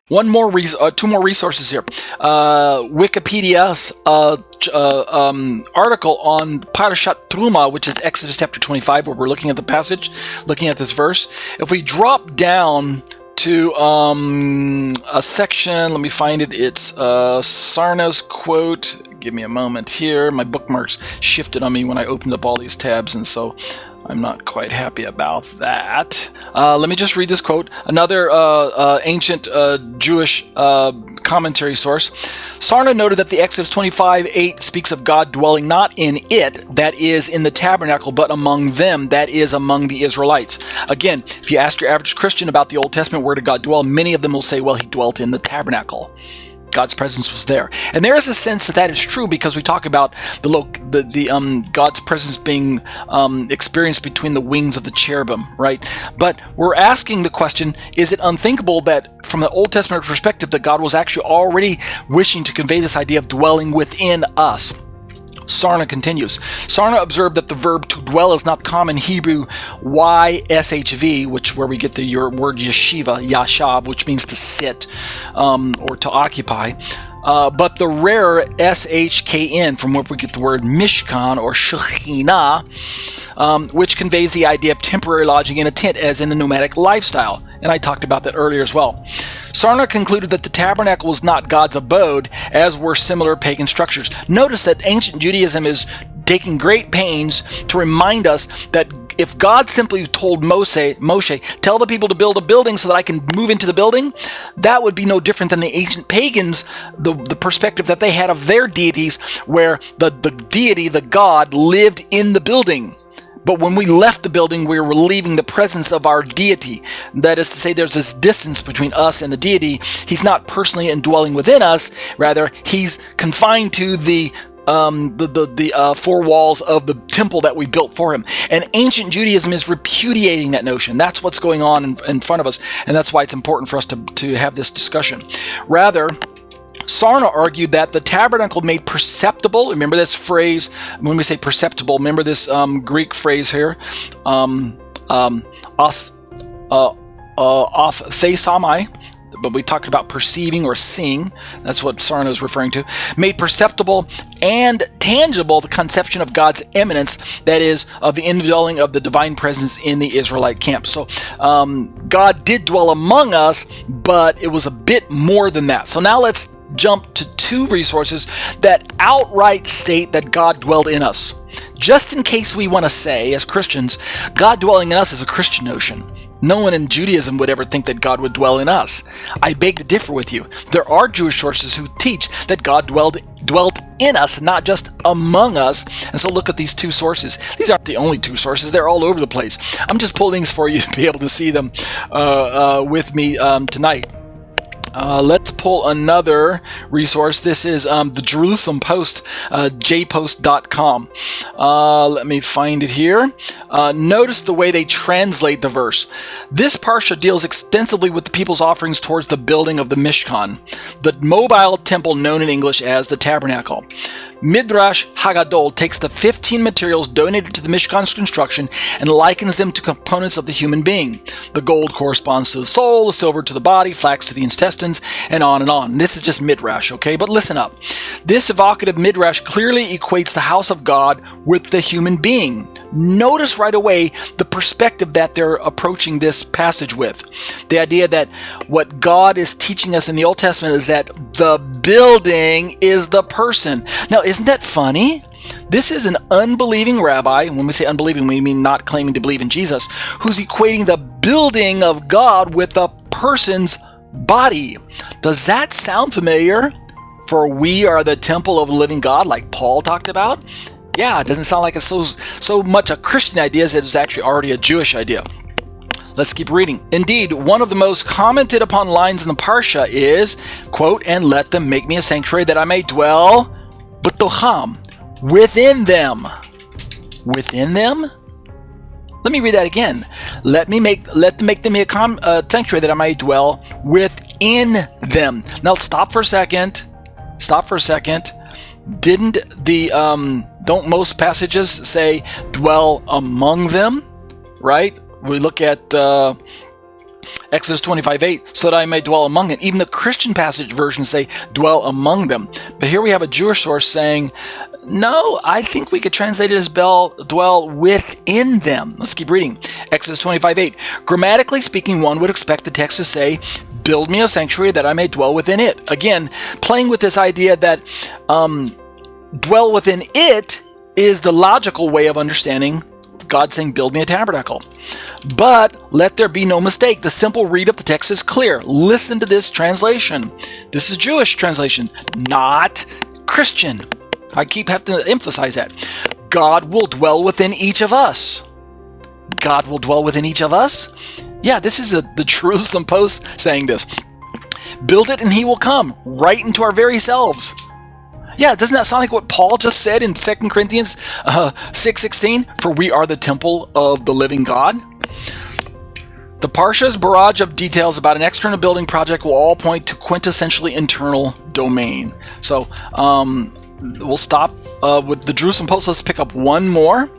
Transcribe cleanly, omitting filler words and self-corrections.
Two more resources here. Wikipedia's article on Parashat Truma, which is Exodus chapter 25, where we're looking at the passage, looking at this verse. If we drop down to a section, let me find it. It's Sarna's quote. Give me a moment here. My bookmarks shifted on me when I opened up all these tabs, and so I'm not quite happy about that. Let me just read this quote. Another ancient Jewish commentary source. Sarna noted that the Exodus 25:8 speaks of God dwelling not in it, that is, in the tabernacle, but among them, that is, among the Israelites. Again, if you ask your average Christian about the Old Testament, where did God dwell? Many of them will say, well, he dwelt in the tabernacle. God's presence was there, and there is a sense that that is true because we talk about God's presence being experienced between the wings of the cherubim, right? But we're asking the question: is it unthinkable that, from the Old Testament perspective, that God was actually already wishing to convey this idea of dwelling within us? Sarna continues. Sarna observed that the verb to dwell is not common Hebrew yshv, where we get the word yeshiva, yashav, which means to sit or to occupy, but the rarer shkn, from where we get the word mishkan or shekhinah, which conveys the idea of temporary lodging in a tent, as in the nomadic lifestyle. And I talked about that earlier as well. Sarna concluded that the tabernacle was not God's abode, as were similar pagan structures. Notice that ancient Judaism is taking great pains to remind us that if God simply told Moshe, tell the people to build a building so that I can move into the building, that would be no different than the ancient pagans, the perspective that they had of their deities, where the deity, the God, lived in the building. But when we left the building, we were leaving the presence of our deity. That is to say, there's this distance between us and the deity. He's not personally indwelling within us. Rather, he's confined to the four walls of the temple that we built for him. And ancient Judaism is repudiating that notion. That's what's going on in front of us, and that's why it's important for us to have this discussion. Rather, Sarna argued that the tabernacle made perceptible, remember this phrase, when we say perceptible, remember this Greek phrase here, thesamai, but we talked about perceiving or seeing, that's what Sarna is referring to, made perceptible and tangible the conception of God's immanence, that is, of the indwelling of the divine presence in the Israelite camp. So God did dwell among us, but it was a bit more than that. So now let's jump to two resources that outright state that God dwelled in us. Just in case we want to say, as Christians, God dwelling in us is a Christian notion. No one in Judaism would ever think that God would dwell in us. I beg to differ with you. There are Jewish sources who teach that God dwelt in us, not just among us. And so look at these two sources. These aren't the only two sources. They're all over the place. I'm just pulling these for you to be able to see them with me tonight. Let's pull another resource. This is the Jerusalem Post, jpost.com. Let me find it here. Notice the way they translate the verse. This parsha deals extensively with the people's offerings towards the building of the Mishkan, the mobile temple known in English as the tabernacle. Midrash Haggadol takes the 15 materials donated to the Mishkan's construction and likens them to components of the human being. The gold corresponds to the soul, the silver to the body, flax to the intestines, and on and on. This is just Midrash, okay? But listen up. This evocative Midrash clearly equates the house of God with the human being. Notice right away the perspective that they're approaching this passage with. The idea that what God is teaching us in the Old Testament is that the building is the person. Now, isn't that funny? This is an unbelieving rabbi, and when we say unbelieving, we mean not claiming to believe in Jesus, who's equating the building of God with the person's body. Does that sound familiar? For we are the temple of the living God, like Paul talked about? Yeah, it doesn't sound like it's so much a Christian idea as it's actually already a Jewish idea. Let's keep reading. Indeed, one of the most commented upon lines in the Parsha is, quote, "And let them make me a sanctuary that I may dwell b'tocham," within them. Within them? Let me read that again. Let them make them a sanctuary that I may dwell within them. Now stop for a second. Didn't don't most passages say dwell among them, right? We look at Exodus 25:8, so that I may dwell among them. Even the Christian passage versions say, dwell among them. But here we have a Jewish source saying, no, I think we could translate it as dwell within them. Let's keep reading. Exodus 25:8. Grammatically speaking, one would expect the text to say, build me a sanctuary that I may dwell within it. Again, playing with this idea that dwell within it is the logical way of understanding God saying, build me a tabernacle. But let there be no mistake. The simple read of the text is clear. Listen to this translation. This is Jewish translation, not Christian. I keep having to emphasize that. God will dwell within each of us. God will dwell within each of us? Yeah, this is the Jerusalem Post saying this. Build it and he will come right into our very selves. Yeah, doesn't that sound like what Paul just said in 2 Corinthians 6:16? For we are the temple of the living God. The Parsha's barrage of details about an external building project will all point to quintessentially internal domain. So we'll stop with the Jerusalem Post. Let's pick up one more.